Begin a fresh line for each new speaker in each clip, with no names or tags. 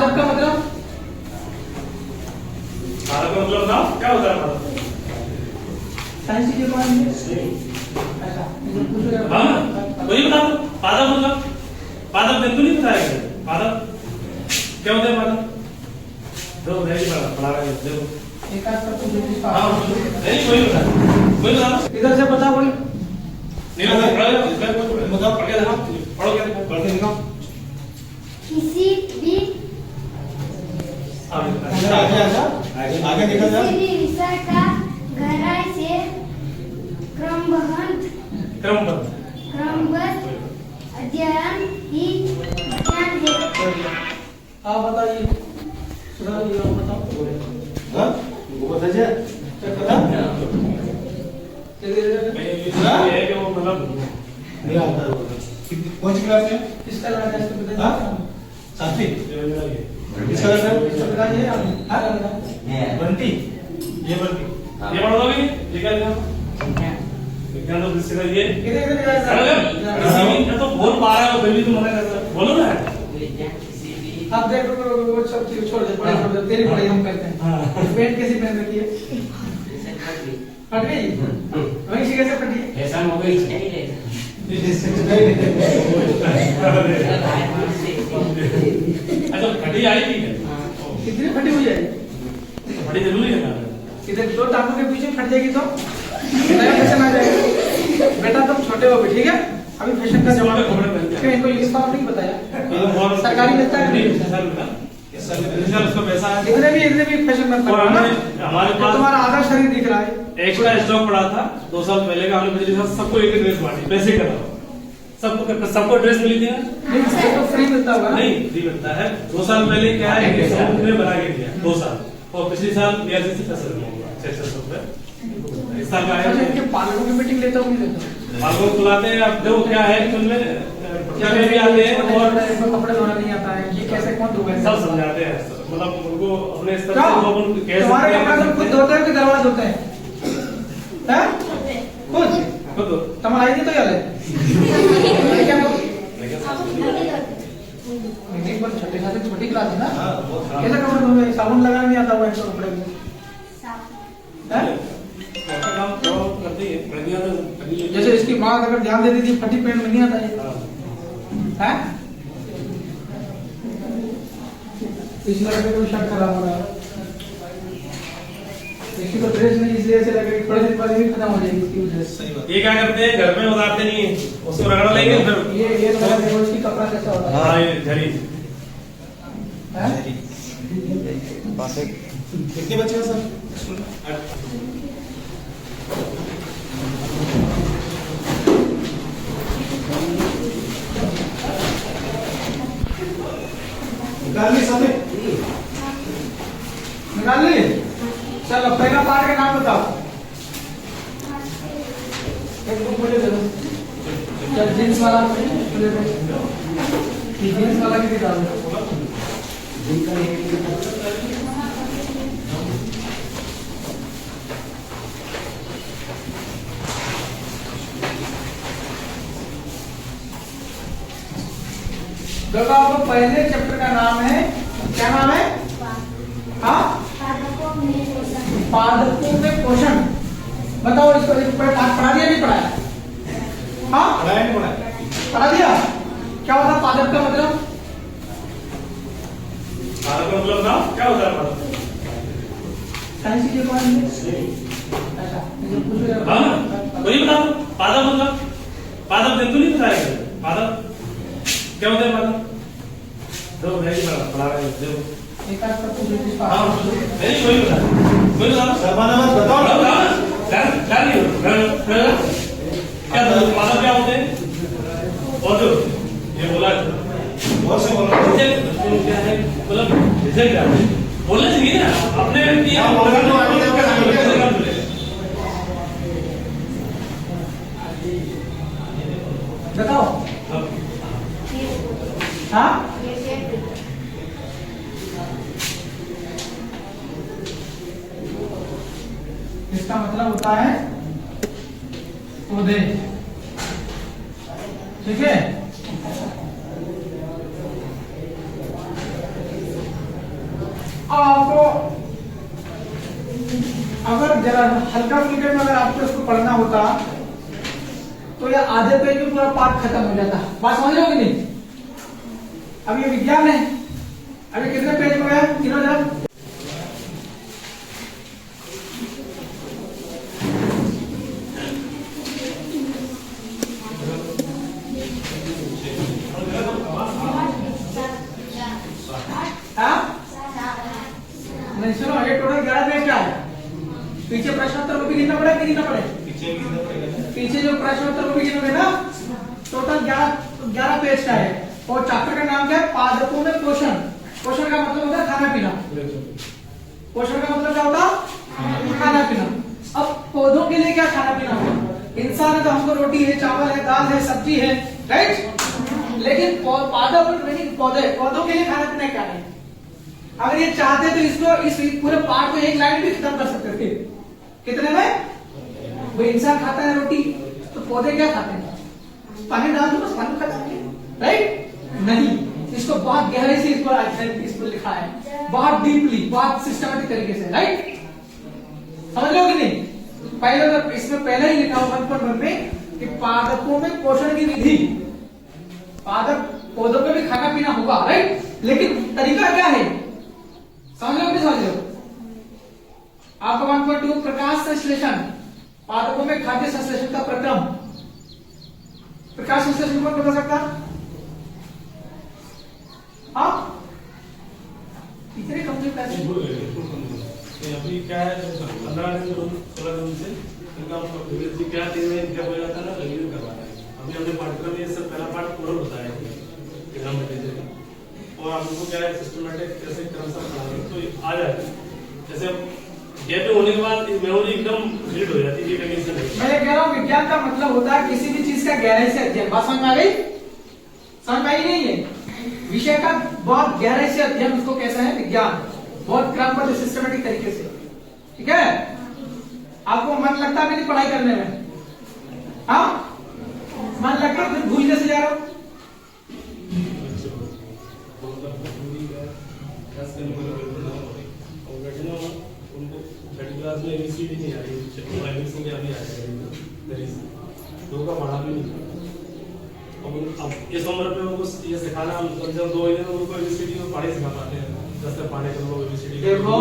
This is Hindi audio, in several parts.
पादप का मतलब
ना क्या होता है पादप?
साइंस की बात है। अच्छा
वही बता दो पादप मतलब पादप बिल्कुल नहीं बताया गया। पादप क्या होता है? पादप दो नहीं पढ़ा रहे हैं देखो
एक आध का तो ब्रिटिश
हाँ नहीं वही बता दो
इधर से बता कोई
नहीं बताओ पढ़ के दिखाओ पढ़ो क्या पढ़ के दिखाओ
किसी भी
आगे निकल जा
किसी भी विषय का गहराई से क्रमबद्ध अध्ययन ही विज्ञान है।
आप बताइए सुधारिए आप बताओ
हाँ वो बता जा
ये कि वो मतलब
नहीं आता है कौन सी क्लास में
किसका लगा है इसको बताइए
हाँ साथी किसका लगा है
इसको बताइए आप हां
बंटी ये बंटी
ये पढ़ दोगे ये क्या लिखा विज्ञान तो सीधा ये
इधर इधर
तो बोल पा रहा है फिर भी तुम मना कर रहे हो बोलो ना
आप देखो वो सब चीज छोड़ दे पढ़ाई छोड़ दे तेरी पढ़ाई हम करते हैं पेंट कैसी पहन रखी है फट गई वहीं से कैसे फटी है
ऐसा हो गई अच्छा फटी आई थी
कितनी फटी हुई है
फटी जरूरी है ना
इधर दो टांगों के पीछे फट जाएगी तो नया फैशन आ जाएगा बेटा तुम छोटे हो भी ठीक है अभी फैशन का जमाना है क्यों इनको यूनिफॉर्म नहीं बताया सरकारी मिलता है
नहीं सर उसका पैसा है
इतने भी फैशन में
हमारे पास
तुम्हारा आधा शरीर दिख रहा है
एक्स्ट्रा स्टॉक पड़ा था 2 साल पहले का हमने पिछले साल सबको एक ड्रेस बांटी पैसे का सबको ड्रेस मिली थी ना
नहीं तो फ्री मिलता होगा
नहीं फ्री मिलता है 2 साल पहले क्या है कि सबको ने बना के दिया 2 साल और पिछले साल BRC से पैसा जमा हुआ 600 रुपए इस साल का
अच्छा
है
इनके पालकों की मीटिंग लेता हूँ नहीं लेता
आपको बुलाते हैं अब देखो क्या है उनमें क्या भी आते हैं और
इनको कपड़े धोना नहीं आता है ये कैसे कौन धोगा
सब समझाते हैं मतलब उनको अपने स्तर
क्या
से अपन कैसे
तुम्हारे कपड़े तुम खुद धोते हो कि दरवाजा धोते हैं खुद
खुद
तुम्हारा नहीं तो यार है क्या नहीं पर छोटे खाते छोटी क्लास है ना कैसे कपड़े धोगे साबुन लगाना नहीं आता हुआ इनको कपड़े को हैं
काम तो करते ही कर दिया तो
जैसे इसकी माँ अगर ध्यान देती थी फटी पेंट में नहीं आता है हैं इस लड़के को शक खराब हो रहा है इसकी तो ड्रेस नहीं इसलिए ऐसे लगे थोड़े दिन बाद भी खत्म हो जाएगी इसकी ड्रेस
सही बात
ये क्या करते हैं घर में उतारते नहीं है उसको रगड़ लेंगे फिर
ये तो देखो इसकी कपड़ा कैसा होता है
हाँ ये झरी
हैं?
कितने बच्चे हैं सर स्कूल में निकाल ली सब
निकाल ली चलो पहला पार्ट का नाम बताओ एक बुक मुझे दे दो चल जींस वाला मुझे दे जींस वाला की किताब है देखो आपको पहले चैप्टर का नाम है क्या नाम है हाँ पादपों में पोषण बताओ इसको पढ़ा दिया नहीं पढ़ाया हाँ
पढ़ाया नहीं पढ़ाया
पढ़ा दिया क्या होता पादप का मतलब
पादप का मतलब ना क्या होता है पादप
साइंस की बात है अच्छा
हाँ वही बता दो पादप मतलब पादप बिल्कुल नहीं बताया गया पादप क्या होता है पादप दो नहीं पढ़ा रहे हैं देखो
एक आध का तो ब्रिटिश
हाँ नहीं वही बता दो
शर्माना मत बताओ
क्या पादप क्या होते हैं और जो ये बोला
बहुत से बोलो
क्या है मतलब रिजल्ट क्या है बोलना चाहिए ना अपने किया
बोलना तो आगे जाके
बताओ हाँ इसका मतलब होता है पौधे ठीक है आपको अगर जरा हल्का फुल्के में अगर आपको इसको पढ़ना होता तो ये आधे पेज में पूरा पाठ खत्म हो जाता। बात समझ रहे हो कि नहीं? अब ये विज्ञान है, अभी कितने पेज में गए गिनो जरा। नहीं सुनो, ये टोटल 11 पेज का है। पीछे प्रश्नोत्तर वो भी गिनना पड़े कि गिनना पड़े? पीछे जो प्रश्नोत्तर वो भी गिनोगे ना। टोटल 11 पेज का है और चैप्टर का नाम क्या है? पादपों में पोषण। पोषण का मतलब होता है खाना पीना। पोषण का मतलब क्या होता है? खाना पीना। अब पौधों के लिए क्या खाना पीना होगा? इंसान है तो हमको रोटी है, चावल है, दाल है, सब्जी है, राइट। लेकिन पादप पौधों के लिए खाना पीना क्या है? अगर ये चाहते तो इसको इस पूरे पाठ को एक लाइन में खत्म कर सकते थे। कितने में? वो इंसान खाता है रोटी, तो पौधे क्या खाते हैं? पानी डाल दो बस पानी खत्म, राइट? नहीं, इसको बहुत गहराई से इसको लिखा है, बहुत डीपली, बहुत सिस्टमेटिक तरीके से, राइट? समझ लो कि नहीं? पहले तो इसमें पहले ही लिखा हुआ 1.1 में कि पादपों में पोषण की विधि। पादप पौधों पे भी खाना पीना होगा, राइट? लेकिन तरीका क्या है? समझ लो कि नहीं समझ लो? आपका 1.2 प्रकाश संश्लेषण, पादपों में खाद्य संश्लेषण का प्रक्रम। प्रकाश संश्लेषण कौन बता सकता? आप इतने कंप्लीट
अभी क्या है 15 दिन 16 दिन से इनका क्या 3 महीने क्या हो जाता है ना, रिव्यू करवाना है। अभी हमने पाठ्यक्रम ये सब पहला पाठ पूरा होता है एग्जाम में, और आपको क्या है सिस्टमेटिक कैसे क्रमशः पढ़ाएंगे तो आ जाए। जैसे गेट होने के बाद मेमोरी एकदम रीड हो जाती है, ये कंडीशन है।
मैं कह रहा हूँ विज्ञान का मतलब होता है किसी भी चीज का गहराई से अध्ययन। बात समझ में आ गई? समझ में आई नहीं है? विषय का बहुत गहराई से अध्ययन, उसको कैसा है? विज्ञान। बहुत क्रमबद्ध सिस्टमेटिक तरीके से, ठीक है? आपको मन लगता भी नहीं पढ़ाई करने में? हाँ, मन लगता फिर भूल कैसे जा रहा हूं?
क्लास में एबीसीडी नहीं आ रही, एबीसीडी अभी आ जाएगी, दो का पढ़ा भी नहीं। अब इस उम्र पे उनको ये सिखाना, जब 2 महीने उनको एबीसीडी को पढ़ाई सिखा पाते हैं, 10 से पढ़ने के लोग एबीसीडी।
देखो,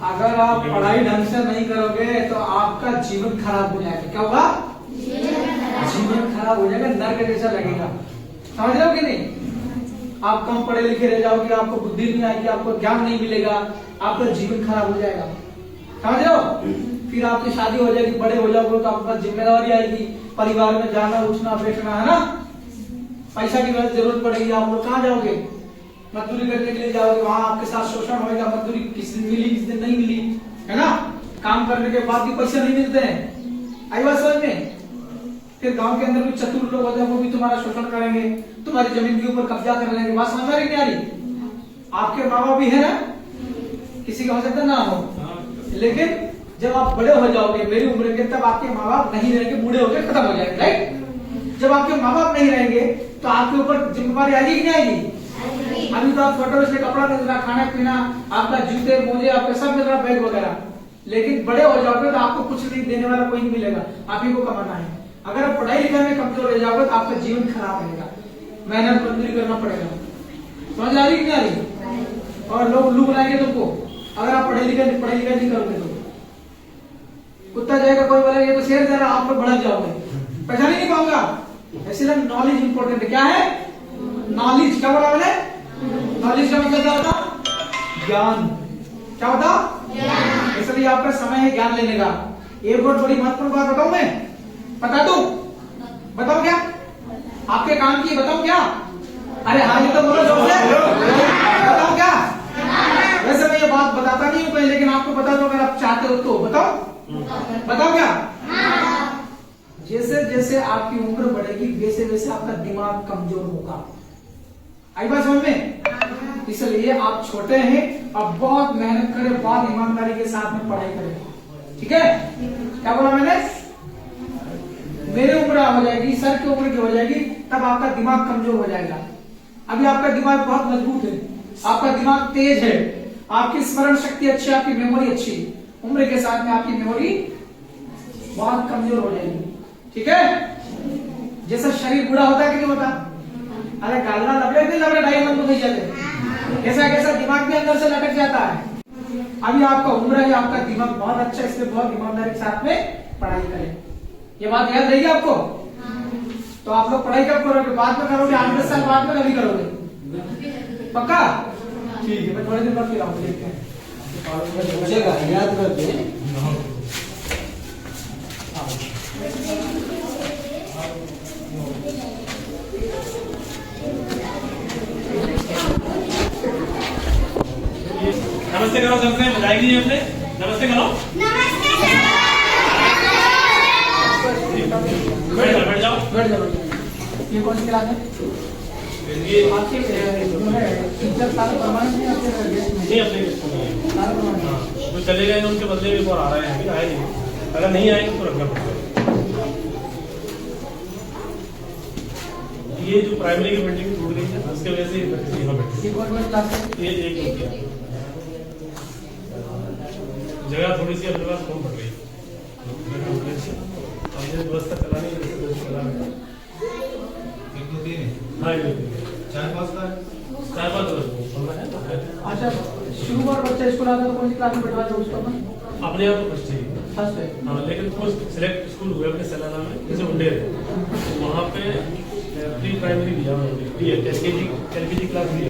अगर आप पढ़ाई ढंग से नहीं करोगे तो आपका जीवन खराब हो जाएगा। क्या होगा? जीवन खराब हो जाएगा, नर्क जैसा लगेगा। समझ रहे हो कि नहीं? आप कम पढ़े लिखे रह जाओगे, आपको बुद्धि नहीं आएगी, आपको ज्ञान नहीं मिलेगा, आपका जीवन खराब हो जाएगा। समझ रहे हो? फिर आपकी शादी हो जाएगी, बड़े हो जाओगे तो आपके पास जिम्मेदारी आएगी, परिवार में जाना उठना बैठना, है ना? पैसा की जरूरत पड़ेगी, आप लोग कहाँ जाओगे? मजदूरी करने के लिए जाओगे, वहां आपके साथ शोषण होगा, मजदूरी किस दिन मिली किस दिन नहीं मिली, है ना? काम करने के बाद भी पैसे नहीं मिलते हैं। आई बात समझ में? फिर गांव के अंदर भी चतुर लोग होते हैं, वो भी तुम्हारा शोषण करेंगे, तुम्हारी जमीन के ऊपर कब्जा कर लेंगे। बात समझ में आ रही? आपके माँ बाप भी है ना, किसी का हो सकता ना हो, लेकिन जब आप बड़े हो जाओगे, मेरी उम्र के, तब आपके माँ बाप नहीं रहेंगे, बूढ़े हो गए, खत्म हो जाएंगे, राइट? जब आपके माँ बाप नहीं रहेंगे तो आपके ऊपर जिम्मेदारी आएगी कि नहीं आएगी? अभी तो आप छोटे से कपड़ा मिल रहा, खाना पीना, आपका जूते मोजे आपका सब मिल रहा, बैग वगैरह। लेकिन बड़े हो जाओगे तो आपको कुछ नहीं देने वाला कोई नहीं मिलेगा, आप ही को कमाना है। अगर आप पढ़ाई लिखाई में कमजोर रह जाओगे तो आपका जीवन खराब रहेगा, मेहनत मजदूरी करना पड़ेगा। समझ आ रही कि नहीं आ रही? और लोग लू बनाएंगे तुमको अगर आप पढ़ाई लिखाई नहीं करोगे तो। कुत्ता जाएगा, कोई बोलेगा ये तो शेर जा रहा, आप लोग भड़क जाओगे, पहचान ही नहीं पाऊंगा। इसलिए नॉलेज इंपॉर्टेंट है। क्या है? नॉलेज। क्या बोला मैंने? नॉलेज का मतलब क्या होता? ज्ञान। क्या होता? ज्ञान। इसलिए आपका समय है ज्ञान लेने का। एक बहुत बड़ी महत्वपूर्ण बात बताऊं मैं, बता दूं? बताओ क्या? आपके काम की बताओ क्या? अरे हाँ, ये तो बोलो जोर से, बताओ क्या? वैसे मैं ये बात बताता नहीं हूँ, लेकिन आपको बता दो अगर आप चाहते हो तो। बताओ, बताओ क्या? जैसे जैसे आपकी उम्र बढ़ेगी वैसे वैसे आपका दिमाग कमजोर होगा। आई बात समझ में? इसलिए आप छोटे हैं, अब बहुत मेहनत करें, बहुत ईमानदारी के साथ में पढ़ाई करें, ठीक है? क्या बोला मैंने? मेरी उम्र हो जाएगी, सर की उम्र की हो जाएगी, तब आपका दिमाग कमजोर हो जाएगा। अभी आपका दिमाग बहुत मजबूत है, आपका दिमाग तेज है, आपकी स्मरण शक्ति अच्छी, आपकी मेमोरी अच्छी। उम्र के साथ में आपकी मेमोरी बहुत कमजोर हो जाएगी, ठीक है। जैसा शरीर बूढ़ा होता है कि नहीं होता, अरे गालना लपड़े नहीं लपड़े ढाई मन को नहीं जाते, कैसा कैसा दिमाग भी अंदर से लटक जाता है। अभी आपका उम्र है, आपका दिमाग बहुत अच्छा है, इसलिए बहुत ईमानदारी के साथ में पढ़ाई करें। ये बात याद रहेगी आपको। तो आप लोग पढ़ाई कब करोगे? बाद में करोगे, 8-10 साल बाद में कभी करोगे? पक्का? ठीक है, मैं थोड़े दिन बाद फिर आऊंगा, देखते हैं।
पूछेगा, याद करके।
नमस्ते करो सबसे, बधाई दीजिए अपने। नमस्ते करो। बैठ जाओ।
बैठ जाओ। ये कौन सी क्लास है?
ये
आपके जो है टीचर सारे परमानेंट नहीं, आपके गेस्ट में
नहीं, अपने स्कूल में
सारे परमानेंट।
हाँ, जो चले गए हैं उनके बदले भी और आ रहे हैं, अभी आए नहीं। अगर नहीं आएंगे तो रखना पड़ेगा। ये जो प्राइमरी की बिल्डिंग टूट गई है, उसके वजह से ये बच्चे यहाँ बैठे
ये गवर्नमेंट क्लास है।
हैं। ये एक हो गया, जगह थोड़ी सी अपने पास कम पड़ गई। अब ये व्यवस्था चलानी है, जैसे व्यवस्था चलाना है। हाँ, ये 4-5
अच्छा, शुरू बार बच्चा स्कूल आता है तो कौन सी क्लास में बैठवा दो उसको अपन?
अपने आप तो फर्स्ट चाहिए।
फर्स्ट है।
हाँ, लेकिन कुछ सिलेक्ट स्कूल हुए अपने सलाना में, जैसे मुंडेर है, तो वहाँ पे प्री प्राइमरी दिया उन्होंने, एलकेजी क्लास दी।